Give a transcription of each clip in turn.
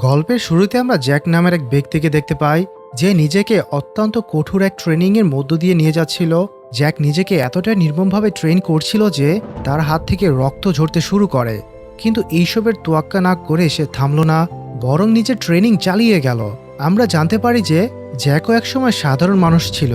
গল্পের শুরুতে আমরা জ্যাক নামের এক ব্যক্তিকে দেখতে পাই, যে নিজেকে অত্যন্ত কঠোর এক ট্রেনিংয়ের মধ্য দিয়ে নিয়ে যাচ্ছিল। জ্যাক নিজেকে এতটা নির্মমভাবে ট্রেন করছিল যে তার হাত থেকে রক্ত ঝরতে শুরু করে, কিন্তু এইসবের তোয়াক্কা না করে সে থামল না, বরং নিজের ট্রেনিং চালিয়ে গেল। আমরা জানতে পারি যে জ্যাকও একসময় সাধারণ মানুষ ছিল,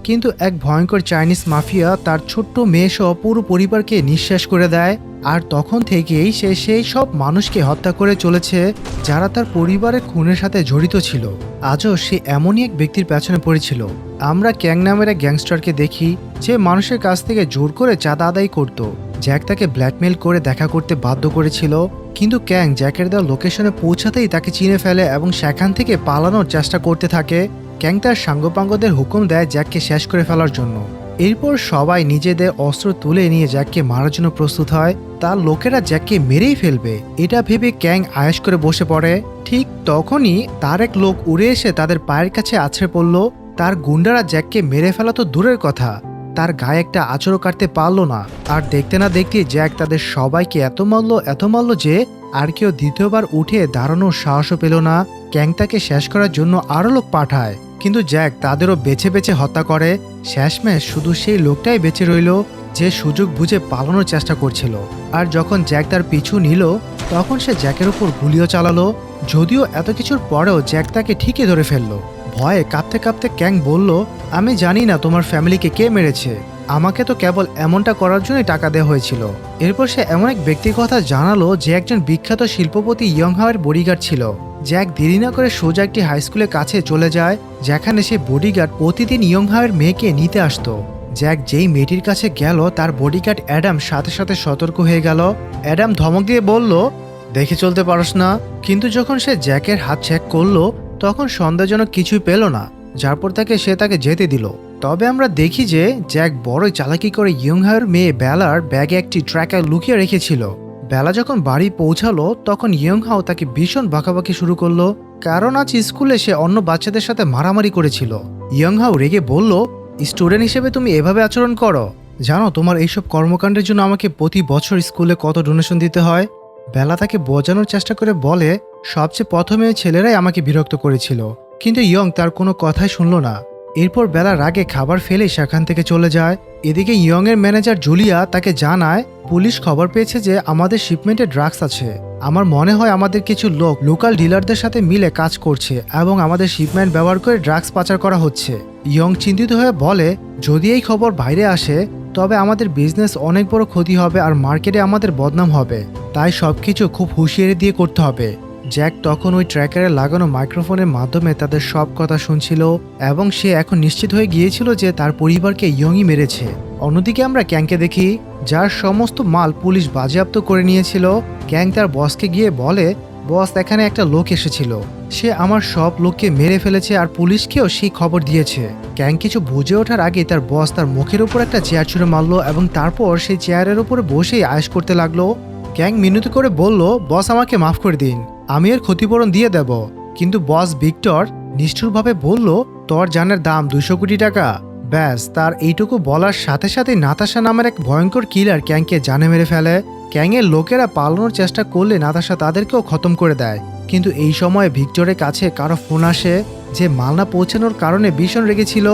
কিন্তু এক ভয়ঙ্কর চাইনিজ মাফিয়া তার ছোট্ট মেয়ে সহ পুরো পরিবারকে নিঃশেষ করে দেয়। আর তখন থেকেই সে সেই সব মানুষকে হত্যা করে চলেছে যারা তার পরিবারের খুনের সাথে জড়িত ছিল। আজও সে এমনই এক ব্যক্তির পেছনে পড়েছিল। আমরা ক্যাং নামের এক গ্যাংস্টারকে দেখি, যে মানুষের কাছ থেকে জোর করে চাঁদা আদায় করত। জ্যাক তাকে ব্ল্যাকমেল করে দেখা করতে বাধ্য করেছিল, কিন্তু ক্যাং জ্যাকের দেওয়া লোকেশনে পৌঁছাতেই তাকে চিনে ফেলে এবং সেখান থেকে পালানোর চেষ্টা করতে থাকে। ক্যাং তার সাঙ্গপাঙ্গদের হুকুম দেয় জ্যাককে শেষ করে ফেলার জন্য। এরপর সবাই নিজেদের অস্ত্র তুলে নিয়ে জ্যাককে মারার জন্য প্রস্তুত হয়। তার লোকেরা জ্যাককে মেরেই ফেলবে এটা ভেবে ক্যাং আয়েশ করে বসে পড়ে। ঠিক তখনই তার এক লোক উড়ে এসে তাদের পায়ের কাছে আছড়ে পড়ল। তার গুন্ডারা জ্যাককে মেরে ফেলা তো দূরের কথা, তার গায়ে একটা আঁচড়ও কাটতে পারলো না। আর দেখতে না দেখতে জ্যাক তাদের সবাইকে এত মারল যে আর কেউ দ্বিতীয়বার উঠে দাঁড়ানোর সাহসও পেল না। ক্যাং তাকে শেষ করার জন্য আরও লোক পাঠায়, কিন্তু জ্যাক তাদেরও বেছে বেছে হত্যা করে। শেষমেশ শুধু সেই লোকটাই বেঁচে রইল যে সুযোগ বুঝে পালানোর চেষ্টা করছিল। আর যখন জ্যাক তার পিছু নিল, তখন সে জ্যাকের উপর গুলিও চালালো। যদিও এত কিছুর পরেও জ্যাক তাকে ঠিকই ধরে ফেললো। ভয়ে কাঁপতে কাঁপতে ক্যাং বলল, আমি জানি না তোমার ফ্যামিলিকে কে মেরেছে, আমাকে তো কেবল এমনটা করার জন্যই টাকা দেওয়া হয়েছিল। এরপর সে এমন এক ব্যক্তির কথা জানালো যে একজন বিখ্যাত শিল্পপতি ইয়ংহাওয়ের বডিগার্ড ছিল। জ্যাক দেরি না করে সোজা একটি হাই স্কুলের কাছে চলে যায়, যেখানে সে বডিগার্ড প্রতিদিন ইয়ংহাওয়ের মেয়েকে নিতে আসতো। জ্যাক যেই মেয়েটির কাছে গেল, তার বডিগার্ড অ্যাডাম সাথে সাথে সতর্ক হয়ে গেল। অ্যাডাম ধমক দিয়ে বলল, দেখে চলতে পারস না। কিন্তু যখন সে জ্যাকের হাত চেক করলো, তখন সন্দেহজনক কিছুই পেল না, যার পর সে তাকে যেতে দিল। তবে আমরা দেখি যে জ্যাক বড়ই চালাকি করে ইয়ংহাওয়ের মেয়ে বেলার ব্যাগে একটি ট্র্যাকার লুকিয়ে রেখেছিল। বেলা যখন বাড়ি পৌঁছালো, তখন ইয়ংহাও তাকে ভীষণ বকাবকি শুরু করলো, কারণ আজ স্কুলে সে অন্য বাচ্চাদের সাথে মারামারি করেছিল। ইয়ংহাও রেগে বলল, স্টুডেন্ট হিসেবে তুমি এভাবে আচরণ করো? জানো তোমার এইসব কর্মকাণ্ডের জন্য আমাকে প্রতি বছর স্কুলে কত ডোনেশন দিতে হয়? বেলা তাকে বোঝানোর চেষ্টা করে বলে, সবচেয়ে প্রথমে ছেলেরাই আমাকে বিরক্ত করেছিল, কিন্তু ইয়ং তার কোনো কথাই শুনল না। এরপর বেলা রাগে খাবার ফেলে সেখান থেকে চলে যায়। এদিকে ইয়ং এর ম্যানেজার জুলিয়া তাকে জানায়, পুলিশ খবর পেয়েছে যে আমাদের শিপমেন্টে ড্রাগস আছে। আমার মনে হয় আমাদের কিছু লোক লোকাল ডিলারদের সাথে মিলে কাজ করছে এবং আমাদের শিপমেন্ট ব্যবহার করে ড্রাগস পাচার করা হচ্ছে। ইয়ং চিন্তিত হয়ে বলে, যদি এই খবর বাইরে আসে তবে আমাদের বিজনেস অনেক বড় ক্ষতি হবে আর মার্কেটে আমাদের বদনাম হবে, তাই সবকিছু খুব হুঁশিয়ারি দিয়ে করতে হবে। জ্যাক তখন ওই ট্র্যাকারে লাগানো মাইক্রোফোনের মাধ্যমে তাদের সব কথা শুনছিল এবং সে এখন নিশ্চিত হয়ে গিয়েছিল যে তার পরিবারকে ইয়ংই মেরেছে। অন্যদিকে আমরা ক্যাংকে দেখি, যার সমস্ত মাল পুলিশ বাজেয়াপ্ত করে নিয়েছিল। ক্যাং তার বসকে গিয়ে বলে, বস, এখানে একটা লোক এসেছিল, সে আমার সব লোককে মেরে ফেলেছে আর পুলিশকেও সেই খবর দিয়েছে। ক্যাং কিছু বুঝে ওঠার আগে তার বস তার মুখের উপর একটা চেয়ার ছুঁড়ে মারলো এবং তারপর সেই চেয়ারের উপরে বসেই আয়েশ করতে লাগলো। ক্যাং মিনতি করে বলল, বস, আমাকে মাফ করে দিন, আমি এর ক্ষতিপূরণ দিয়ে দেব। কিন্তু বস ভিক্টর নিষ্ঠুরভাবে বলল, তোর জানের দাম 200 কোটি টাকা। ব্যাস, তার এইটুকু বলার সাথে সাথে নাতাশা নামের এক ভয়ঙ্কর কিলার ক্যাংকে জানে মেরে ফেলে। ক্যাংয়ের লোকেরা পালানোর চেষ্টা করলে নাতাশা তাদেরকেও খতম করে দেয়। কিন্তু এই সময় ভিক্টরের কাছে কারো ফোন আসে, যে মাল না পৌঁছানোর কারণে ভীষণ রেগেছিল।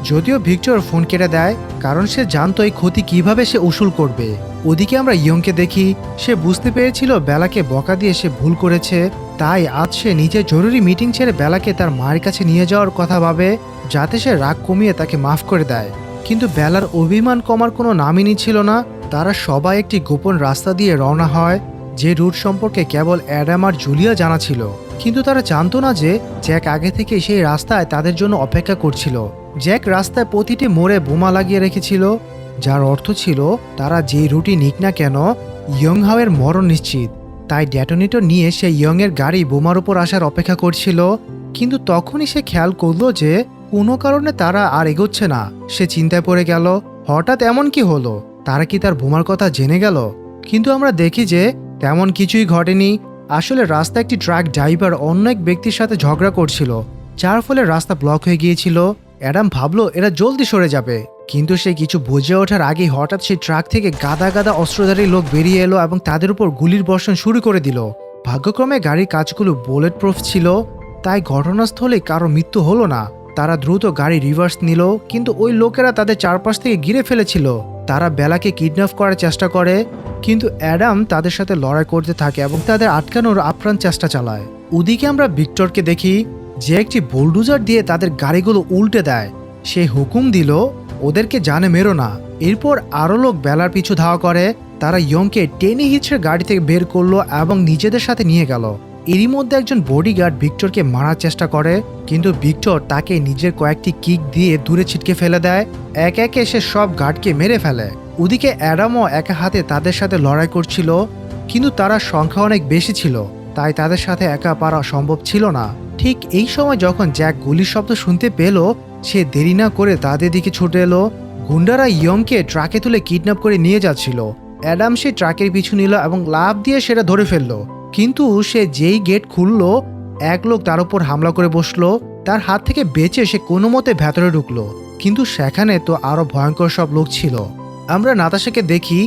যদিও ভিক্টর ফোন কেটে দেয়, কারণ সে জানতো এই ক্ষতি কিভাবে সে উসুল করবে। ওদিকে আমরা ইয়ংকে দেখি, সে বুঝতে পেরেছিল বেলাকে বকা দিয়ে সে ভুল করেছে, তাই আজ সে নিজের জরুরি মিটিং ছেড়ে বেলাকে তার মায়ের কাছে নিয়ে যাওয়ার কথা ভাবে, যাতে সে রাগ কমিয়ে তাকে মাফ করে দেয়। কিন্তু বেলার অভিমান কমার কোনো নামই নিচ্ছিল না। তারা সবাই একটি গোপন রাস্তা দিয়ে রওনা হয়, যে রুট সম্পর্কে কেবল অ্যাডাম আর জুলিয়া জানা ছিল। কিন্তু তারা জানতো না যে জ্যাক আগে থেকে সেই রাস্তায় তাদের জন্য অপেক্ষা করছিল। জ্যাক রাস্তায় প্রতিটি মোড়ে বোমা লাগিয়ে রেখেছিল, যার অর্থ ছিল তারা যেই রুটই নিক না কেন, ইয়ংহাওয়ের মরণ নিশ্চিত। তাই ডেটোনেটর নিয়ে সে ইয়ংয়ের গাড়ি বোমার উপর আসার অপেক্ষা করছিল। কিন্তু তখনই সে খেয়াল করলো যে কোনো কারণে তারা আর এগোচ্ছে না। সে চিন্তায় পড়ে গেল, হঠাৎ এমন কি হলো? তারা কি তার বোমার কথা জেনে গেল? কিন্তু আমরা দেখি যে তেমন কিছুই ঘটেনি। আসলে রাস্তায় একটি ট্রাক ড্রাইভার অন্য এক ব্যক্তির সাথে ঝগড়া করছিল, যার ফলে রাস্তা ব্লক হয়ে গিয়েছিল। অ্যাডাম ভাবলো এরা জলদি সরে যাবে, কিন্তু সে কিছু বুঝে ওঠার আগেই হঠাৎ সেই ট্রাক থেকে গাদা গাদা অস্ত্রধারী লোক বেরিয়ে এলো এবং তাদের উপর গুলির বর্ষণ শুরু করে দিল। ভাগ্যক্রমে গাড়ির কাঁচগুলো বুলেট প্রুফ ছিল, তাই ঘটনাস্থলে কারো মৃত্যু হলো না। তারা দ্রুত গাড়ি রিভার্স নিল, কিন্তু ওই লোকেরা তাদের চারপাশ থেকে ঘিরে ফেলেছিল। তারা বেলাকে কিডন্যাপ করার চেষ্টা করে, কিন্তু অ্যাডাম তাদের সাথে লড়াই করতে থাকে এবং তাদের আটকানোর আপ্রাণ চেষ্টা চালায়। ওদিকে আমরা ভিক্টরকে দেখি, যে একটি বুলডোজার দিয়ে তাদের গাড়িগুলো উল্টে দেয়। সে হুকুম দিল, ওদেরকে জানে মেরো না। এরপর আরও লোক বেলার পিছু ধাওয়া করে। তারা ইয়ংকে টেনে হিচড়ে গাড়ি থেকে বের করলো এবং নিজেদের সাথে নিয়ে গেল। এরই মধ্যে একজন বডিগার্ড ভিক্টরকে মারার চেষ্টা করে, কিন্তু ভিক্টর তাকে নিজের কয়েকটি কিক দিয়ে দূরে ছিটকে ফেলে দেয়। এক একে সে সব গার্ডকে মেরে ফেলে। ওদিকে অ্যাডামও একা হাতে তাদের সাথে লড়াই করছিল, কিন্তু তারা সংখ্যা অনেক বেশি ছিল, তাই তাদের সাথে একা পারা সম্ভব ছিল না। ঠিক এই সময় যখন জ্যাক গুলির শব্দ শুনতে পেল, সে দেরি না করে তাদের দিকে ছুটে এলো। গুন্ডারা ইয়ংকে ট্রাকে তুলে কিডন্যাপ করে নিয়ে যাচ্ছিল। অ্যাডাম সে ট্রাকের পিছু নিল এবং লাফ দিয়ে সেটা ধরে ফেললো, কিন্তু সে যেই গেট খুলল, এক লোক তার উপর হামলা করে বসলো। তার হাত থেকে বেঁচে সে কোনো মতে ভেতরে ঢুকলো, কিন্তু সেখানে তো আরো ভয়ঙ্কর সব লোক ছিল। আমরা নাতাশাকে দেখি,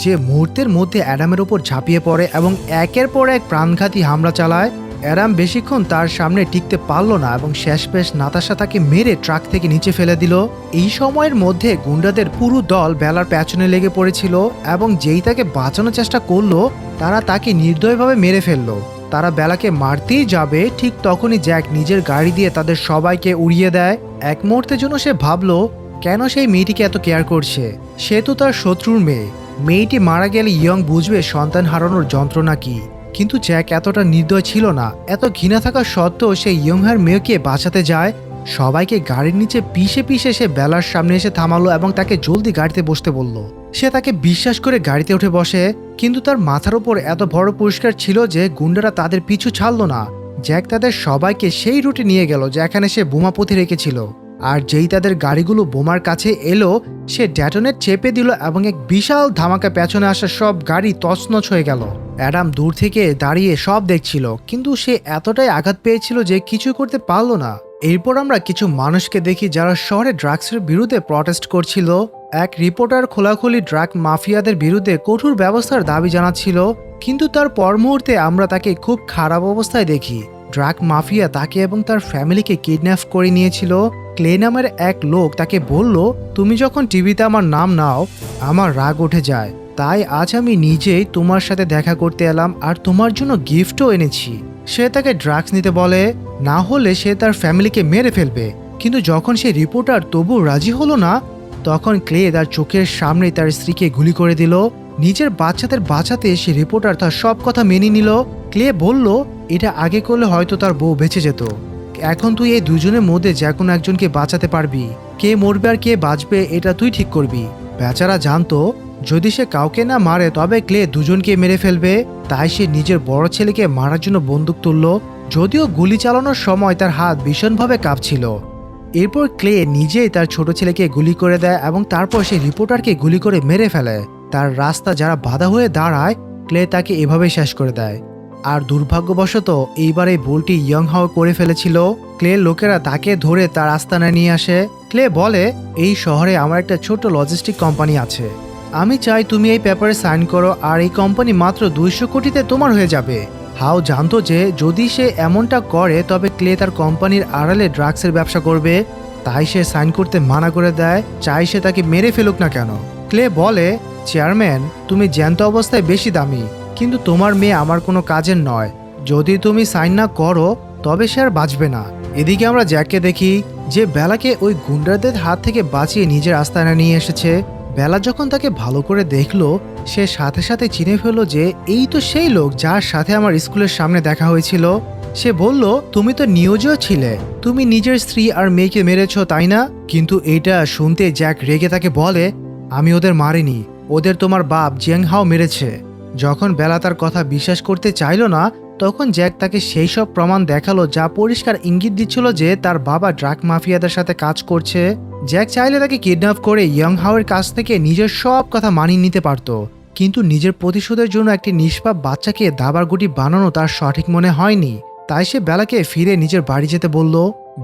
যে মুহূর্তের মধ্যে অ্যাডামের উপর ঝাঁপিয়ে পড়ে এবং একের পর এক প্রাণঘাতী হামলা চালায়। অ্যাডাম বেশিক্ষণ তার সামনে টিকতে পারল না এবং শেষমেশ নাতাশা তাকে মেরে ট্রাক থেকে নিচে ফেলে দিল। এই সময়ের মধ্যে গুন্ডাদের পুরো দল বেলার পেছনে লেগে পড়েছিল এবং যেই তাকে বাঁচানোর চেষ্টা করলো, তারা তাকে নির্দয়ভাবে মেরে ফেললো। তারা বেলাকে মারতেই যাবে, ঠিক তখনই জ্যাক নিজের গাড়ি দিয়ে তাদের সবাইকে উড়িয়ে দেয়। এক মুহূর্তের জন্য সে ভাবলো, কেন সেই মেয়েটিকে এত কেয়ার করছে? সে তো তার শত্রুর মেয়ে। মেয়েটি মারা গেলে ইয়ং বুঝবে সন্তান হারানোর যন্ত্রণা কি। কিন্তু জ্যাক এতটা নির্দয় ছিল না। এত ঘৃণা থাকা সত্ত্বেও সে ইয়ংহার মেয়েকে বাঁচাতে যায়। সবাইকে গাড়ির নিচে পিষে পিষে সে বেলার সামনে এসে থামালো এবং তাকে জলদি গাড়িতে বসতে বলল। সে তাকে বিশ্বাস করে গাড়িতে উঠে বসে, কিন্তু তার মাথার উপর এত বড় পুরস্কার ছিল যে গুন্ডারা তাদের পিছু ছাড়লো না। জ্যাক তাদের সবাইকে সেই রুটে নিয়ে গেল যেখানে সে বোমা পুঁতে রেখেছিল। আর যেই তাদের গাড়িগুলো বোমার কাছে এলো, সে ডেটোনেট চেপে দিল এবং এক বিশাল ধামাকা পেছনে আসা সব গাড়ি তছনছ হয়ে গেল। অ্যাডাম দূর থেকে দাঁড়িয়ে সব দেখছিল, কিন্তু সে এতটাই আঘাত পেয়েছিল যে কিছু করতে পারল না। এরপর আমরা কিছু মানুষকে দেখি যারা শহরে ড্রাগসের বিরুদ্ধে প্রটেস্ট করছিল। এক রিপোর্টার খোলাখুলি ড্রাগ মাফিয়াদের বিরুদ্ধে কঠোর ব্যবস্থার দাবি জানাচ্ছিল, কিন্তু তার পর মুহূর্তে আমরা তাকে খুব খারাপ অবস্থায় দেখি। ড্রাগ মাফিয়া তাকে এবং তার ফ্যামিলিকে কিডন্যাপ করে নিয়েছিল। ক্লে নামের এক লোক তাকে বলল, তুমি যখন টিভিতে আমার নাম নাও, আমার রাগ উঠে যায়, তাই আজ আমি নিজেই তোমার সাথে দেখা করতে এলাম আর তোমার জন্য গিফটও এনেছি। সে তাকে ড্রাগস নিতে বলে, না হলে সে তার ফ্যামিলিকে মেরে ফেলবে। কিন্তু যখন সে রিপোর্টার তবু রাজি হলো না, তখন ক্লে তার চোখের সামনে তার স্ত্রীকে গুলি করে দিল। নিজের বাচ্চাদের বাঁচাতে সে রিপোর্টার তার সব কথা মেনে নিল। ক্লে বলল, এটা আগে করলে হয়তো তার বউ বেঁচে যেত। এখন তুই এই দুজনের মধ্যে যে কোনো একজনকে বাঁচাতে পারবি। কে মরবে আর কে বাঁচবে এটা তুই ঠিক করবি। বেচারা জানতো, যদি সে কাউকে না মারে তবে ক্লে দুজনকে মেরে ফেলবে। তাই সে নিজের বড় ছেলেকে মারার জন্য বন্দুক তুলল, যদিও গুলি চালানোর সময় তার হাত ভীষণভাবে কাঁপছিল। এরপর ক্লে নিজেই তার ছোট ছেলেকে গুলি করে দেয় এবং তারপর সে রিপোর্টারকে গুলি করে মেরে ফেলে। তার রাস্তা যারা বাধা হয়ে দাঁড়ায়, ক্লে তাকে এভাবে শেষ করে দেয়। আর দুর্ভাগ্যবশত এইবার এই ভুলটি ইয়ং হাও করে ফেলেছিল। ক্লের লোকেরা তাকে ধরে তার আস্তানায় নিয়ে আসে। ক্লে বলে, এই শহরে আমার একটা ছোট লজিস্টিক কোম্পানি আছে, আমি চাই তুমি এই পেপারে সাইন করো আর এই কোম্পানি মাত্র 200 কোটিতে তোমার হয়ে যাবে। হাও জানতো যে যদি সে এমনটা করে তবে ক্লে তার কোম্পানির আড়ালে ড্রাগসের ব্যবসা করবে, তাই সে সাইন করতে মানা করে দেয়, চাই সে তাকে মেরে ফেলুক না কেন। ক্লে বলে, চেয়ারম্যান, তুমি জ্যান্ত অবস্থায় বেশি দামি, কিন্তু তোমার মেয়ে আমার কোনো কাজের নয়। যদি তুমি সাইন না করো তবে সে আর বাঁচবে না। এদিকে আমরা জ্যাককে দেখি, যে বেলাকে ওই গুন্ডাদের হাত থেকে বাঁচিয়ে নিজের আস্তানায় নিয়ে এসেছে। বেলা যখন তাকে ভালো করে দেখলো, সে সাথে সাথে চিনে ফেললো যে এই তো সেই লোক যার সাথে আমার স্কুলের সামনে দেখা হয়েছিল। সে বলল, তুমি তো নিয়োজও ছিলে, তুমি নিজের স্ত্রী আর মেয়েকে মেরেছ তাই না? কিন্তু এটা শুনতে জ্যাক রেগে তাকে বলে, আমি ওদের মারিনি, ওদের তোমার বাপ জিয়াং হাও মেরেছে। যখন বেলা তার কথা বিশ্বাস করতে চাইল না, তখন জ্যাক তাকে সেই সব প্রমাণ দেখালো যা পরিষ্কার ইঙ্গিত দিচ্ছিল যে তার বাবা ড্রাগ মাফিয়াদের সাথে কাজ করছে। জ্যাক চাইলে তাকে কিডন্যাপ করে ইয়ং হাওয়ের কাছ থেকে নিজের সব কথা মানিয়ে নিতে পারত, কিন্তু নিজের প্রতিশোধের জন্য একটি নিষ্পাপ বাচ্চাকে দাবার গুটি বানানো তার সঠিক মনে হয়নি। তাই সে বেলাকে ফিরে নিজের বাড়ি যেতে বলল।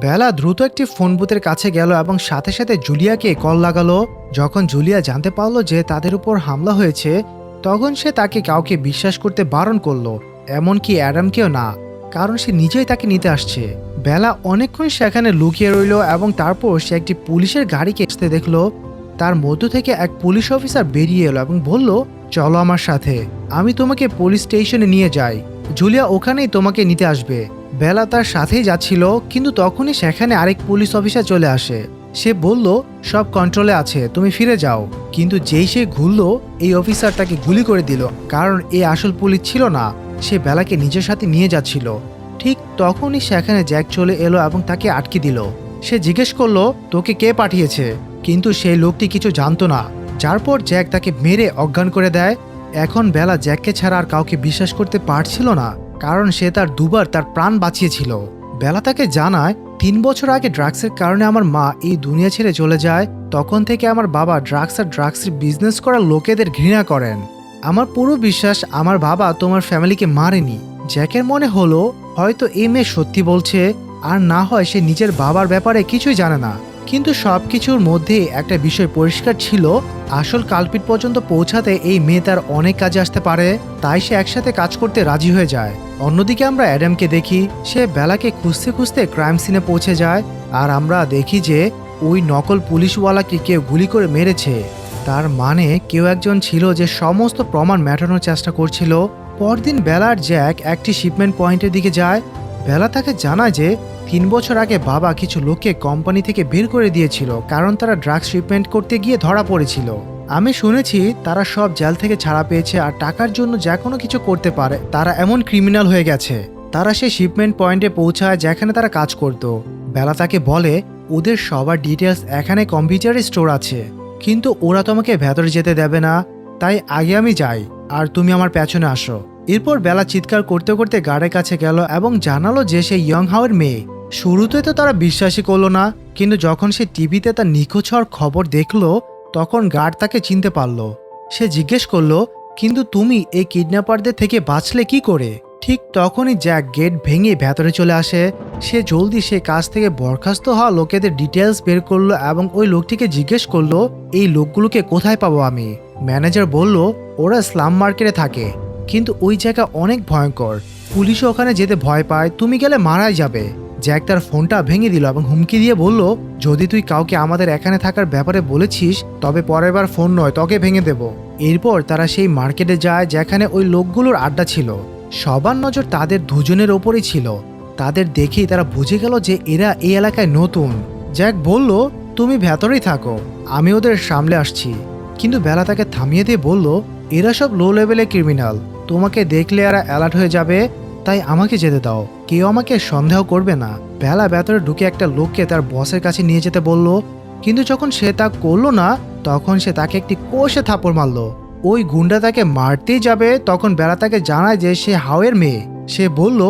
বেলা দ্রুত একটি ফোন বুথের কাছে গেল এবং সাথে সাথে জুলিয়াকে কল লাগালো। যখন জুলিয়া জানতে পারলো যে তাদের উপর হামলা হয়েছে, তখন সে তাকে কাউকে বিশ্বাস করতে বারণ করলো এমনকি অ্যাডামকেও না, কারণ সে নিজেই তাকে নিতে আসছে। বেলা অনেকক্ষণ সেখানে লুকিয়ে রইল এবং তারপর সে একটি পুলিশের গাড়িকে আসতে দেখলো। তার মধ্য থেকে এক পুলিশ অফিসার বেরিয়ে এলো এবং বলল, চলো আমার সাথে, আমি তোমাকে পুলিশ স্টেশনে নিয়ে যাই, জুলিয়া ওখানেই তোমাকে নিতে আসবে। বেলা তার সাথেই যাচ্ছিল, কিন্তু তখনই সেখানে আরেক পুলিশ অফিসার চলে আসে। সে বলল, সব কন্ট্রোলে আছে, তুমি ফিরে যাও। কিন্তু যেই সে ঘুরল, এই অফিসার তাকে গুলি করে দিল, কারণ এ আসল পুলিশ ছিল না, সে বেলাকে নিজের সাথে নিয়ে যাচ্ছিল। ঠিক তখনই সেখানে জ্যাক চলে এলো এবং তাকে আটকে দিল। সে জিজ্ঞেস করলো, তোকে কে পাঠিয়েছে? কিন্তু সেই লোকটি কিছু জানতো না, যার পর জ্যাক তাকে মেরে অজ্ঞান করে দেয়। এখন বেলা জ্যাককে ছাড়া আর কাউকে বিশ্বাস করতে পারছিল না, কারণ সে তার দুবার তার প্রাণ বাঁচিয়েছিল। বেলা তাকে জানায়, 3 বছর আগে ড্রাগসের কারণে আমার মা এই দুনিয়া ছেড়ে চলে যায়। তখন থেকে আমার বাবা ড্রাগস আর ড্রাগসের বিজনেস করা লোকেদের ঘৃণা করেন। আমার পুরো বিশ্বাস আমার বাবা তোমার ফ্যামিলিকে মারেনি। জ্যাকের মনে হলো হয়তো এই মেয়ে সত্যি বলছে, আর না হয় সে নিজের বাবার ব্যাপারে কিছুই জানে না। কিন্তু সবকিছুর মধ্যে একটা বিষয় পরিষ্কার ছিল, আসল কালপিট পর্যন্ত পৌঁছাতে এই মেয়ে তার অনেক কাজে আসতে পারে, তাই সে একসাথে কাজ করতে রাজি হয়ে যায়। অন্যদিকে আমরা অ্যাডামকে দেখি, সে বেলাকে খুঁজতে খুঁজতে ক্রাইম সিনে পৌঁছে যায়, আর আমরা দেখি যে ওই নকল পুলিশওয়ালাকে কেউ গুলি করে মেরেছে। তার মানে কেউ একজন ছিল যে সমস্ত প্রমাণ মেটানোর চেষ্টা করছিল। পরদিন বেলার জ্যাক একটি শিপমেন্ট পয়েন্টের দিকে যায়। বেলা তাকে জানায় যে 3 বছর আগে বাবা কিছু লোককে কোম্পানি থেকে বের করে দিয়েছিল, কারণ তারা ড্রাগস শিপমেন্ট করতে গিয়ে ধরা পড়েছিল। আমি শুনেছি তারা সব জেল থেকে ছাড়া পেয়েছে, আর টাকার জন্য যে কোনো কিছু করতে পারে, তারা এমন ক্রিমিনাল হয়ে গেছে। তারা সেই শিপমেন্ট পয়েন্টে পৌঁছায় যেখানে তারা কাজ করত। বেলা তাকে বলে, ওদের সবার ডিটেলস এখানে কম্পিউটারে স্টোর আছে, কিন্তু ওরা তোমাকে ভেতরে যেতে দেবে না, তাই আগে আমি যাই আর তুমি আমার পেছনে আসো। এরপর বেলা চিৎকার করতে করতে গার্ডের কাছে গেল এবং জানালো যে সে ইয়ং হাওয়ের মেয়ে। শুরুতে তো তারা বিশ্বাসই করলো না, কিন্তু যখন সে টিভিতে তার নিখোঁজ হওয়ার খবর দেখলো, তখন গার্ড তাকে চিনতে পারলো। সে জিজ্ঞেস করলো, কিন্তু তুমি এই কিডন্যাপারদের থেকে বাঁচলে কি করে? ঠিক তখনই জ্যাক গেট ভেঙে ভেতরে চলে আসে। সে জলদি সে কাজ থেকে বরখাস্ত হওয়া লোকেদের ডিটেলস বের করলো এবং ওই লোকটিকে জিজ্ঞেস করলো, এই লোকগুলোকে কোথায় পাবো আমি? ম্যানেজার বলল, ওরা স্লাম মার্কেটে থাকে, কিন্তু ওই জায়গা অনেক ভয়ঙ্কর, পুলিশও ওখানে যেতে ভয় পায়, তুমি গেলে মারাই যাবে। জ্যাক তার ফোনটা ভেঙে দিল এবং হুমকি দিয়ে বলল, যদি তুই কাউকে আমাদের এখানে থাকার ব্যাপারে বলেছিস, তবে পরের বার ফোন নয়, তোকে ভেঙে দেব। এরপর তারা সেই মার্কেটে যায় যেখানে ওই লোকগুলোর আড্ডা ছিল। সবার নজর তাদের দুজনের ওপরই ছিল। তাদের দেখেই তারা বুঝে গেল যে এরা এই এলাকায় নতুন। জ্যাক বলল, তুমি ভেতরেই থাকো, আমি ওদের সামলে আসছি। কিন্তু বেলা তাকে থামিয়ে দিয়ে বলল, এরা সব লো লেভেলের ক্রিমিনাল, তোমাকে দেখলে এরা অ্যালার্ট হয়ে যাবে, তাই আমাকে যেতে দাও, কেউ আমাকে সন্দেহ করবে না। বেলা ভেতরে ঢুকে একটা লোককে তার বসের কাছে নিয়ে যেতে বলল, কিন্তু যখন সে তা করলো না, তখন সে তাকে একটি কষে থাপড় মারল। ওই গুন্ডা তাকে মারতেই যাবে, তখন বেলা তাকে জানায় যে সে হাওয়ের মেয়ে। সে বলল,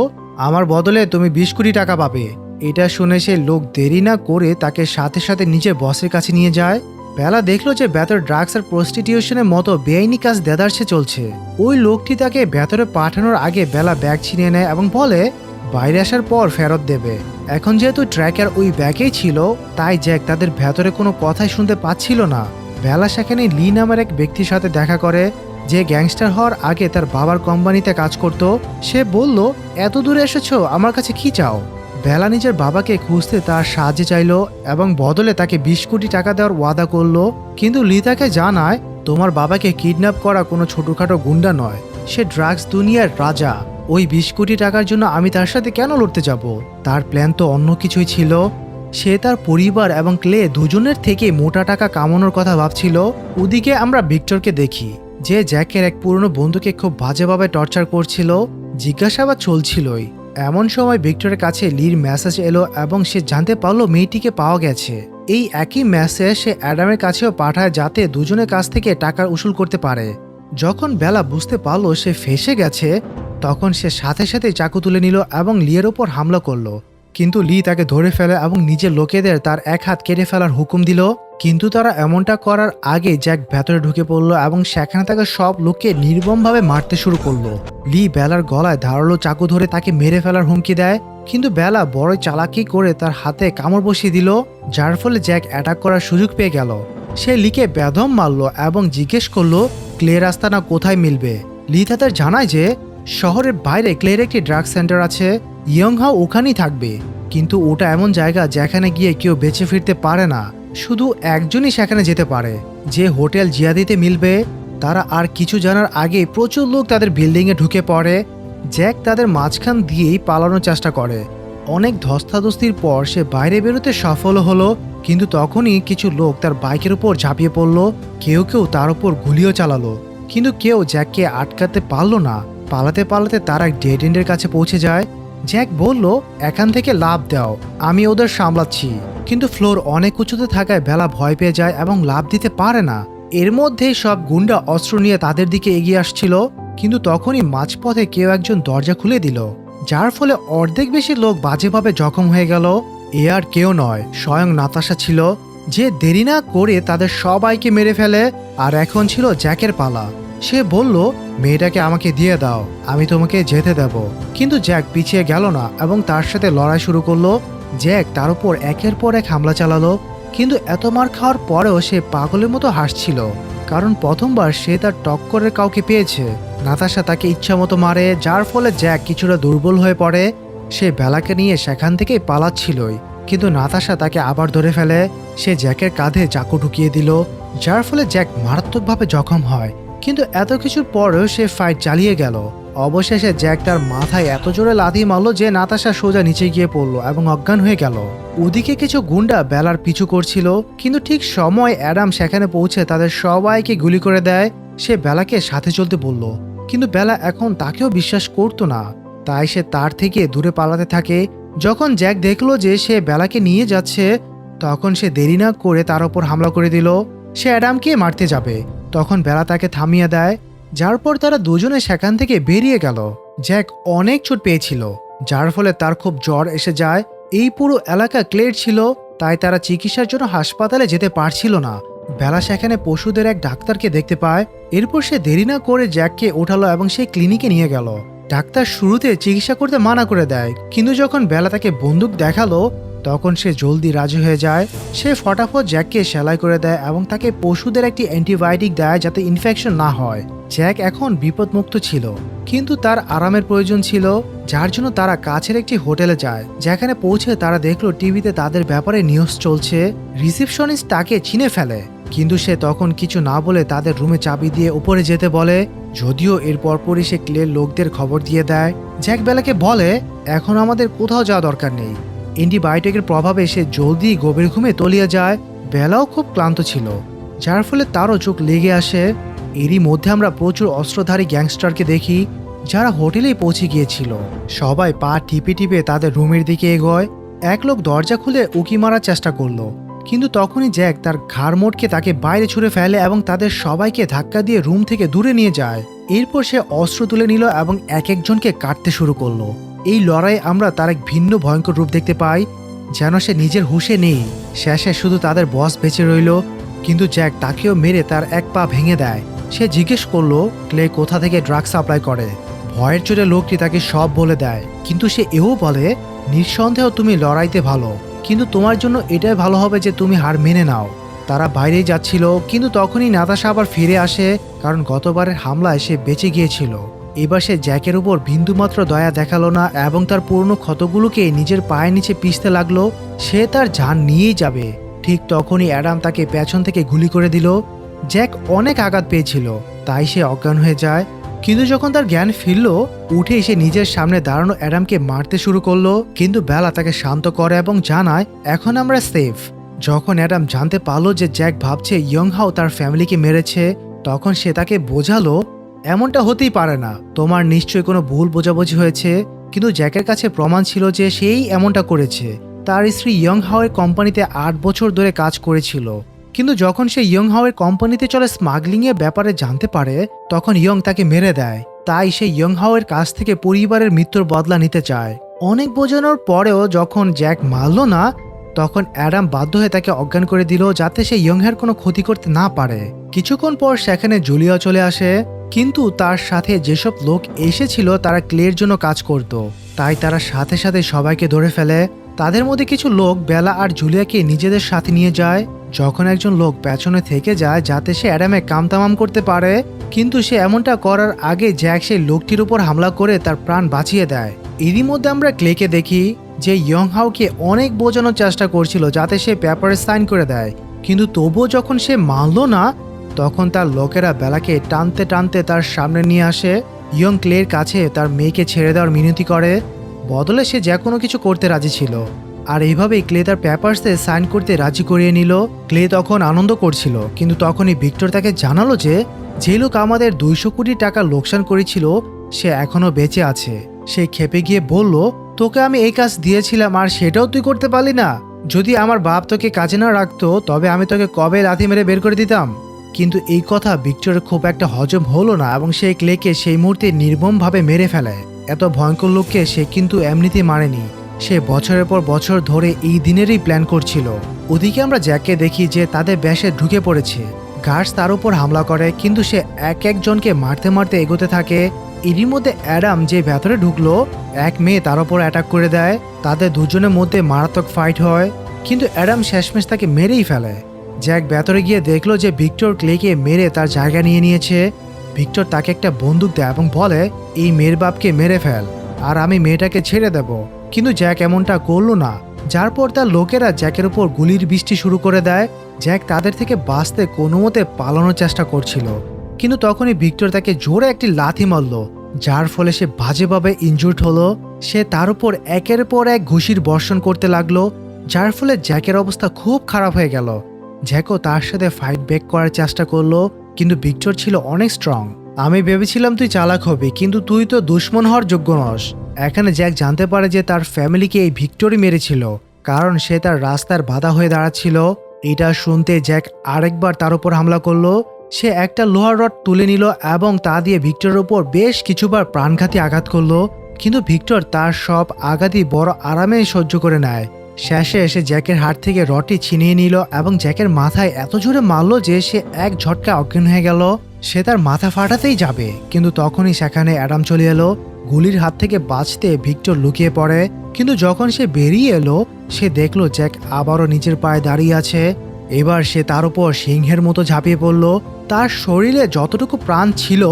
আমার বদলে তুমি 20 কোটি টাকা পাবে। এটা শুনে সে লোক দেরি না করে তাকে সাথে সাথে নিজের বসের কাছে নিয়ে যায়। বেলা দেখলো যে ভেতরে ড্রাগস আর প্রস্টিটিউশনের মতো বেআইনি কাজ দেদারসে চলছে। ওই লোকটি তাকে ভেতরে পাঠানোর আগে বেলা ব্যাগ ছিনিয়ে নেয় এবং বলে, বাইরে আসার পর ফেরত দেবে। এখন যেহেতু ট্র্যাকার ওই ব্যাগেই ছিল, তাই জ্যাক তাদের ভেতরে কোনো কথাই শুনতে পাচ্ছিল না। বেলা সেখানে লি নামের এক ব্যক্তির সাথে দেখা করে, যে গ্যাংস্টার হওয়ার আগে তার বাবার কোম্পানিতে কাজ করত। সে বলল, এত দূরে এসেছো, আমার কাছে কি চাও? বেলা নিজের বাবাকে খুঁজতে তার সাহায্য চাইল এবং বদলে তাকে 20 কোটি টাকা দেওয়ার ওয়াদা করলো। কিন্তু লি তাকে জানায়, তোমার বাবাকে কিডন্যাপ করা কোনো ছোটখাটো গুন্ডা নয়, সে ড্রাগস দুনিয়ার রাজা। ওই 20 কোটি টাকার জন্য আমি তার সাথে কেন লড়তে যাব? তার প্ল্যান তো অন্য কিছুই ছিল। সে তার পরিবার এবং ক্লে দুজনের থেকে মোটা টাকা কামানোর কথা ভাবছিল। ওদিকে আমরা ভিক্টরকে দেখি, যে জ্যাকের এক পুরনো বন্ধুকে খুব বাজেভাবে টর্চার করছিল। জিজ্ঞাসাবাদ চলছিলই, এমন সময় ভিক্টরের কাছে লির মেসেজ এলো এবং সে জানতে পারলো মেয়েটিকে পাওয়া গেছে। এই একই মেসেজ সে অ্যাডামের কাছেও পাঠায়, যাতে দুজনের কাছ থেকে টাকা উসুল করতে পারে। যখন বেলা বুঝতে পারলো সে ফেঁসে গেছে, তখন সে সাথে সাথে চাকু তুলে নিল এবং লিয়ের ওপর হামলা করলো। কিন্তু লি তাকে ধরে ফেলে এবং নিজের লোকেদের তার এক হাত কেটে ফেলার হুকুম দিল। কিন্তু তারা এমনটা করার আগে জ্যাক ভেতরে ঢুকে পড়লো এবং সেখানে থাকা সব লোককে নির্মমভাবে মারতে শুরু করলো। লি বেলার গলায় ধারালো চাকু ধরে তাকে মেরে ফেলার হুমকি দেয়, কিন্তু বেলা বড় চালাকি করে তার হাতে কামড় বসিয়ে দিল, যার ফলে জ্যাক অ্যাটাক করার সুযোগ পেয়ে গেল। সে লিকে বেদম মারল এবং জিজ্ঞেস করলো, ক্লে রাস্তা না কোথায় মিলবে। লি তাদের জানায় যে শহরের বাইরে ক্লের একটি ড্রাগ সেন্টার আছে, ইয়ং হাও ওখানেই থাকবে, কিন্তু ওটা এমন জায়গা যেখানে গিয়ে কেউ বেঁচে ফিরতে পারে না, শুধু একজনই সেখানে যেতে পারে, যে হোটেল জিয়াদিতে মিলবে। তারা আর কিছু জানার আগে প্রচুর লোক তাদের বিল্ডিংয়ে ঢুকে পড়ে। জ্যাক তাদের মাঝখান দিয়েই পালানোর চেষ্টা করে। অনেক ধস্তাধস্তির পর সে বাইরে বেরোতে সফল হলো, কিন্তু তখনই কিছু লোক তার বাইকের উপর ঝাঁপিয়ে পড়ল। কেউ কেউ তার উপর গুলিও চালালো, কিন্তু কেউ জ্যাককে আটকাতে পারল না। পালাতে পালাতে তারা ডেড এন্ডের কাছে পৌঁছে যায়। জ্যাক বলল, এখান থেকে লাফ দাও, আমি ওদের সামলাচ্ছি। কিন্তু ফ্লোর অনেক উঁচুতে থাকায় বেলা ভয় পেয়ে যায় এবং লাফ দিতে পারে না। এর মধ্যেই সব গুন্ডা অস্ত্র নিয়ে তাদের দিকে এগিয়ে আসছিল, কিন্তু তখনই মাঝপথে কেউ একজন দরজা খুলে দিল, যার ফলে অর্ধেক বেশি লোক বাজেভাবে জখম হয়ে গেল। এ আর কেউ নয়, স্বয়ং নাতাশা ছিল, যে দেরি না করে তাদের সবাইকে মেরে ফেলে। আর এখন ছিল জ্যাকের পালা। সে বলল, মেয়েটাকে আমাকে দিয়ে দাও, আমি তোমাকে যেতে দেব। কিন্তু জ্যাক পিছিয়ে গেল না এবং তার সাথে লড়াই শুরু করলো। জ্যাক তার উপর একের পর এক হামলা চালালো, কিন্তু এত মার খাওয়ার পরেও সে পাগলের মতো হাসছিল, কারণ প্রথমবার সে তার টক্করের কাউকে পেয়েছে। নাতাশা তাকে ইচ্ছামতো মারে, যার ফলে জ্যাক কিছুটা দুর্বল হয়ে পড়ে। সে বেলাকে নিয়ে সেখান থেকেই পালাচ্ছিলই, কিন্তু নাতাশা তাকে আবার ধরে ফেলে। সে জ্যাকের কাঁধে চাকু ঢুকিয়ে দিল, যার ফলে জ্যাক মারাত্মকভাবে জখম হয়। কিন্তু এত কিছুর পরেও সে ফাইট চালিয়ে গেল। অবশেষে জ্যাক তার মাথায় এত জোরে লাথি মারল যে নাতাশা সোজা নিচে গিয়ে পড়ল এবং অজ্ঞান হয়ে গেল। ওদিকে কিছু গুন্ডা বেলার পিছু করছিল, কিন্তু ঠিক সময় অ্যাডাম সেখানে পৌঁছে তাদের সবাইকে গুলি করে দেয়। সে বেলাকে সাথে চলতে বলল, কিন্তু বেলা এখন তাকেও বিশ্বাস করতো না, তাই সে তার থেকে দূরে পালাতে থাকে। যখন জ্যাক দেখলো যে সে বেলাকে নিয়ে যাচ্ছে, তখন সে দেরি না করে তার ওপর হামলা করে দিল। সে অ্যাডামকে মারতে যাবে, তখন বেলা তাকে থামিয়ে দেয়, যার পর তারা দুজনে সেখান থেকে বেরিয়ে গেল। জ্যাক অনেক চোট পেয়েছিল, যার ফলে তার খুব জ্বর এসে যায়। এই পুরো এলাকা ক্লের ছিল, তাই তারা চিকিৎসার জন্য হাসপাতালে যেতে পারছিল না। বেলা সেখানে পশুদের এক ডাক্তারকে দেখতে পায়। এরপর সে দেরি না করে জ্যাককে ওঠালো এবং সেই ক্লিনিকে নিয়ে গেল। ডাক্তার শুরুতে চিকিৎসা করতে মানা করে দেয়, কিন্তু যখন বেলা তাকে বন্দুক দেখালো, তখন সে জলদি রাজি হয়ে যায়। সে ফটাফট জ্যাককে সেলাই করে দেয় এবং তাকে পশুদের একটি অ্যান্টিবায়োটিক দেয় যাতে ইনফেকশন না হয়। জ্যাক এখন বিপদমুক্ত ছিল, কিন্তু তার আরামের প্রয়োজন ছিল, যার জন্য তারা কাছের একটি হোটেলে যায়। যেখানে পৌঁছে তারা দেখলো টিভিতে তাদের ব্যাপারে নিউজ চলছে। রিসেপশনিস্ট তাকে চিনে ফেলে, কিন্তু সে তখন কিছু না বলে তাদের রুমে চাবি দিয়ে উপরে যেতে বলে। যদিও এর পরপরই সে ক্লের লোকদের খবর দিয়ে দেয়। জ্যাক বেলাকে বলে, এখন আমাদের কোথাও যাওয়া দরকার নেই। অ্যান্টিবায়োটিকের প্রভাবে সে জলদি গভীর ঘুমে তলিয়ে যায়। বেলাও খুব ক্লান্ত ছিল, যার ফলে তারও চোখ লেগে আসে। এরই মধ্যে আমরা প্রচুর অস্ত্রধারী গ্যাংস্টারকে দেখি, যারা হোটেলেই পৌঁছে গিয়েছিল। সবাই পা টিপে টিপে তাদের রুমের দিকে এগোয়। এক লোক দরজা খুলে উকি মারার চেষ্টা করলো, কিন্তু তখনই জ্যাক তার ঘাড় মোটকে তাকে বাইরে ছুঁড়ে ফেলে এবং তাদের সবাইকে ধাক্কা দিয়ে রুম থেকে দূরে নিয়ে যায়। এরপর সে অস্ত্র তুলে নিল এবং এক একজনকে কাটতে শুরু করলো। এই লড়াইয়ে আমরা তার এক ভিন্ন ভয়ঙ্কর রূপ দেখতে পাই, যেন সে নিজের হুঁশে নেই। শেষে শুধু তাদের বস বেঁচে রইল, কিন্তু জ্যাক তাকেও মেরে তার এক পা ভেঙে দেয়। সে জিজ্ঞেস করলো ক্লে কোথা থেকে ড্রাগ সাপ্লাই করে। ভয়ের চোটে লোকটি তাকে সব বলে দেয়, কিন্তু সে এও বলে, নিঃসন্দেহ তুমি লড়াইতে ভালো, কিন্তু তোমার জন্য এটাই ভালো হবে যে তুমি হার মেনে নাও। তারা বাইরেই যাচ্ছিল, কিন্তু তখনই নাতাশা আবার ফিরে আসে, কারণ গতবারের হামলায় সে বেঁচে গিয়েছিল। এবার সে জ্যাকের উপর বিন্দুমাত্র দয়া দেখালো না এবং তার পুরনো ক্ষতগুলোকে নিজের পায়ের নিচে পিষতে লাগলো। সে তার জান নিয়েই যাবে। ঠিক তখনই অ্যাডাম তাকে পেছন থেকে গুলি করে দিল। জ্যাক অনেক আঘাত পেয়েছিল, তাই সে অজ্ঞান হয়ে যায়। কিন্তু যখন তার জ্ঞান ফিরল, উঠে এসে নিজের সামনে দাঁড়ানো অ্যাডামকে মারতে শুরু করলো, কিন্তু বেলা তাকে শান্ত করে এবং জানায়, এখন আমরা সেফ। যখন অ্যাডাম জানতে পারলো যে জ্যাক ভাবছে ইয়ং হাও তার ফ্যামিলিকে মেরেছে, তখন সে তাকে বোঝালো, এমনটা হতেই পারে না, তোমার নিশ্চয়ই কোনো ভুল বোঝাবুঝি হয়েছে। কিন্তু জ্যাকের কাছে প্রমাণ ছিল যে সেই এমনটা করেছে। তার স্ত্রী ইয়ং হাওয়ের কোম্পানিতে 8 বছর ধরে কাজ করেছিল, কিন্তু যখন সে ইয়ং হাওয়ের কোম্পানিতে চলে স্মাগলিং এর ব্যাপারে জানতে পারে, তখন ইয়ং তাকে মেরে দেয়। তাই সে ইয়ং হাওয়ের কাছ থেকে পরিবারের মৃত্যুর বদলা নিতে চায়। অনেক বোঝানোর পরেও যখন জ্যাক মানল না, তখন অ্যাডাম বাধ্য হয়ে তাকে অজ্ঞান করে দিল, যাতে সে ইয়ং হের কোনো ক্ষতি করতে না পারে। কিছুক্ষণ পর সেখানে জুলিয়া চলে আসে, কিন্তু তার সাথে যেসব লোক এসেছিল তারা ক্লের জন্য কাজ করত। তাই তারা সাথে সাথে সবাইকে ধরে ফেলে। তাদের মধ্যে কিছু লোক বেলা আর জুলিয়াকে নিজেদের সাথে নিয়ে যায়। যখন একজন লোক পেছনে থেকে যায় যাতে সে অ্যাডামে কামতামাম করতে পারে, কিন্তু সে এমনটা করার আগে জ্যাক সেই লোকটির উপর হামলা করে তার প্রাণ বাঁচিয়ে দেয়। এরই মধ্যে আমরা ক্লেকে দেখি যে ইয়ং হাওকে অনেক বোঝানোর চেষ্টা করছিল যাতে সে পেপারে সাইন করে দেয়, কিন্তু তবুও যখন সে মানল না, তখন তার লোকেরা বেলাকে টানতে টানতে তার সামনে নিয়ে আসে। ইয়ং ক্লের কাছে তার মেয়েকে ছেড়ে দেওয়ার মিনতি করে, বদলে সে যে কোনো কিছু করতে রাজি ছিল। আর এইভাবেই ক্লে তার পেপারসে সাইন করতে রাজি করিয়ে নিল। ক্লে তখন আনন্দ করছিল, কিন্তু তখনই ভিক্টর তাকে জানালো যে লোক আমাদের 200 কোটি টাকা লোকসান করেছিল সে এখনো বেঁচে আছে। সে ক্ষেপে গিয়ে বলল, তোকে আমি এই কাজ দিয়েছিলাম আর সেটাও তুই করতে পারলি না? যদি আমার বাপ তোকে কাজে না রাখতো তবে আমি তোকে কবে লাথি মেরে বের করে দিতাম। কিন্তু এই কথা ভিক্টরের খুব একটা হজম হলো না এবং সে ক্লেকে সেই মুহূর্তে নির্মমভাবে মেরে ফেলে। এত ভয়ঙ্কর লোককে সে কিন্তু এমনিতেই মারেনি, সে বছরের পর বছর ধরে এই দিনেরই প্ল্যান করছিল। ওদিকে আমরা জ্যাককে দেখি যে তাদের ব্যাসে ঢুকে পড়েছে। গার্ডস তার উপর হামলা করে, কিন্তু সে এক একজনকে মারতে মারতে এগোতে থাকে। এরই মধ্যে অ্যাডাম যে ভেতরে ঢুকলো, এক মেয়ে তার উপর অ্যাটাক করে দেয়। তাদের দুজনের মধ্যে মারাত্মক ফাইট হয়, কিন্তু অ্যাডাম শেষমেশ তাকে মেরেই ফেলে। জ্যাক ভেতরে গিয়ে দেখলো যে ভিক্টর ক্লেকে মেরে তার জায়গা নিয়ে নিয়েছে। ভিক্টর তাকে একটা বন্দুক দেয় এবং বলে, এই মেয়ের বাপকে মেরে ফেল আর আমি মেয়েটাকে ছেড়ে দেব। কিন্তু জ্যাক এমনটা করলো না, যার পর তার লোকেরা জ্যাকের উপর গুলির বৃষ্টি শুরু করে দেয়। জ্যাক তাদের থেকে বাঁচতে কোনো মতে পালানোর চেষ্টা করছিল, কিন্তু তখনই ভিক্টর তাকে জোরে একটি লাথি মারল, যার ফলে সে বাজেভাবে ইনজুর্ড হলো। সে তার উপর একের পর এক ঘুষির বর্ষণ করতে লাগলো, যার ফলে জ্যাকের অবস্থা খুব খারাপ হয়ে গেল। জ্যাকও তার সাথে ফাইট ব্যাক করার চেষ্টা করলো, কিন্তু ভিক্টর ছিল অনেক স্ট্রং। আমি ভেবেছিলাম তুই চালাক হবি, কিন্তু তুই তো দুশ্মন হওয়ার যোগ্য নস। এখানে জ্যাক জানতে পারে যে তার ফ্যামিলিকে এই ভিক্টরই মেরেছিল, কারণ সে তার রাস্তার বাধা হয়ে দাঁড়াচ্ছিল। এটা শুনতে জ্যাক আরেকবার তার উপর হামলা করলো। সে একটা লোহার রড তুলে নিল এবং তা দিয়ে ভিক্টরের উপর বেশ কিছুবার প্রাণঘাতী আঘাত করলো, কিন্তু ভিক্টর তার সব আঘাতই বড় আরামে সহ্য করে নেয়। শেষে এসে জ্যাকের হাত থেকে রডটি ছিনিয়ে নিল এবং জ্যাকের মাথায় এত জোরে মারল যে সে এক ঝটকা অজ্ঞান হয়ে গেল। সে তার মাথা ফাটাতেই যাবে, কিন্তু তখনই সেখানে অ্যাডাম চলে এলো। গুলির হাত থেকে বাঁচতে ভিক্টর লুকিয়ে পড়ে, কিন্তু যখন সে বেরিয়ে এলো সে দেখলো জ্যাক আবারও নিজের পায়ে দাঁড়িয়ে আছে। এবার সে তার উপর সিংহের মতো ঝাঁপিয়ে পড়ল। তার শরীরে যতটুকু প্রাণ ছিল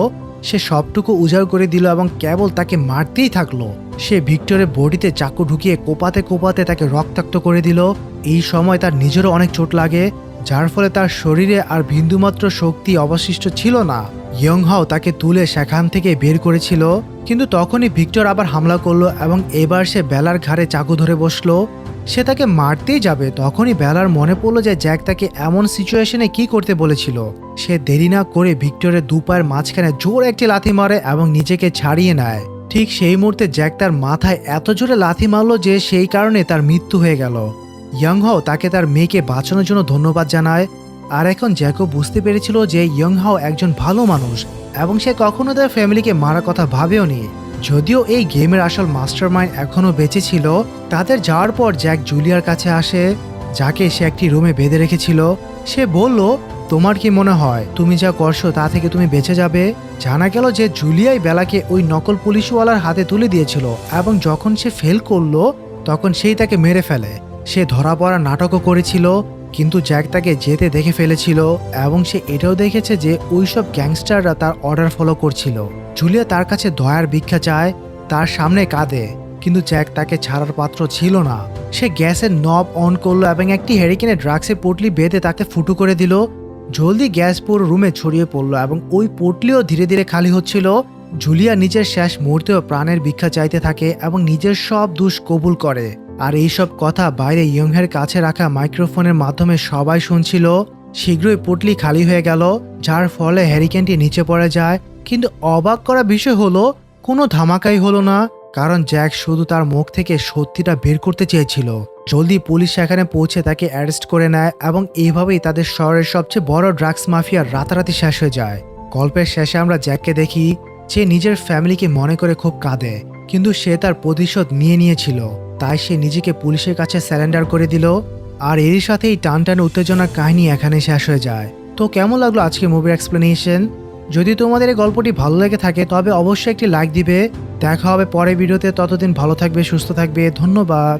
সে সবটুকু উজাড় করে দিল এবং কেবল তাকে মারতেই থাকলো। সে ভিক্টরের বডিতে চাকু ঢুকিয়ে কোপাতে কোপাতে তাকে রক্তাক্ত করে দিল। এই সময় তার নিজেরও অনেক চোট লাগে, যার ফলে তার শরীরে আর বিন্দুমাত্র শক্তি অবশিষ্ট ছিল না। ইয়ং হাও তাকে তুলে সেখান থেকে বের করেছিল, কিন্তু তখনই ভিক্টর আবার হামলা করলো এবং এবার সে বেলার ঘাড়ে চাকু ধরে বসলো। সে তাকে মারতেই যাবে, তখনই বেলার মনে পড়লো যে জ্যাক তাকে এমন সিচুয়েশনে কি করতে বলেছিল। সে দেরি না করে ভিক্টরের দুপায়ের মাঝখানে জোরে একটি লাথি মারে এবং নিজেকে ছাড়িয়ে নেয়। ঠিক সেই মুহূর্তে জ্যাক তার মাথায় এত জোরে লাথি মারল যে সেই কারণে তার মৃত্যু হয়ে গেল। ইয়ং হাও তাকে তার মেয়েকে বাঁচানোর জন্য ধন্যবাদ জানায়। আর এখন জ্যাকও বুঝতে পেরেছিল যে ইয়ং হাও একজন ভালো মানুষ এবং সে কখনো তার ফ্যামিলিকে মারার কথা ভাবেও নি। যদিও এই গেমের আসল মাস্টারমাইন্ড এখনো বেঁচে ছিল। তাদের যাওয়ার পর জ্যাক জুলিয়ার কাছে আসে, যাকে সে একটি রুমে বেঁধে রেখেছিল। সে বলল, তোমার কি মনে হয় তুমি যা করছো তা থেকে তুমি বেঁচে যাবে? জানা গেল যে জুলিয়াই বেলাকে ওই নকল পুলিশওয়ালার হাতে তুলে দিয়েছিল এবং যখন সে ফেল করলো তখন সেই তাকে মেরে ফেলে। সে ধরা পড়া নাটকও করেছিল, কিন্তু জ্যাক তাকে যেতে দেখে ফেলেছিল এবং সে এটাও দেখেছে যে ওইসব গ্যাংস্টাররা তার অর্ডার ফলো করছিল। জুলিয়া তার কাছে দয়ার ভিক্ষা চায়, তার সামনে কাঁদে, কিন্তু জ্যাক তাকে ছাড়ার পাত্র ছিল না। সে গ্যাসের নব অন করলো এবং একটি হ্যারিকেনে ড্রাগসের পোটলি বেঁধে তাকে ফুটো করে দিল। জলদি গ্যাস পুরো রুমে ছড়িয়ে পড়লো এবং ওই পোটলিও ধীরে ধীরে খালি হচ্ছিল। জুলিয়া নিজের শেষ মুহূর্তেও প্রাণের ভিক্ষা চাইতে থাকে এবং নিজের সব দোষ কবুল করে। আর এইসব কথা বাইরে ইয়ংহের কাছে রাখা মাইক্রোফোনের মাধ্যমে সবাই শুনছিল। শীঘ্রই পুটলি খালি হয়ে গেল, যার ফলে হ্যারিকেনটি নিচে পড়ে যায়। কিন্তু অবাক করা বিষয় হলো কোনো ধামাকাই হলো না, কারণ জ্যাক শুধু তার মুখ থেকে সত্যিটা বের করতে চেয়েছিল। জলদি পুলিশ সেখানে পৌঁছে তাকে অ্যারেস্ট করে নেয় এবং এইভাবেই তাদের শহরের সবচেয়ে বড় ড্রাগস মাফিয়ার রাতারাতি শেষ হয়ে যায়। গল্পের শেষে আমরা জ্যাককে দেখি যে নিজের ফ্যামিলিকে মনে করে খুব কাঁদে, কিন্তু সে তার প্রতিশোধ নিয়েছিল, তাই সে নিজেকে পুলিশের কাছে স্যারেন্ডার করে দিল। আর এরই সাথেই টান টান উত্তেজনার কাহিনী এখানে শেষ হয়ে যায়। তো কেমন লাগলো আজকে মুভির এক্সপ্লেনেশন? যদি তোমাদের এই গল্পটি ভালো লেগে থাকে তবে অবশ্যই একটি লাইক দিবে। দেখা হবে পরের ভিডিওতে, ততদিন ভালো থাকবে, সুস্থ থাকবে, ধন্যবাদ।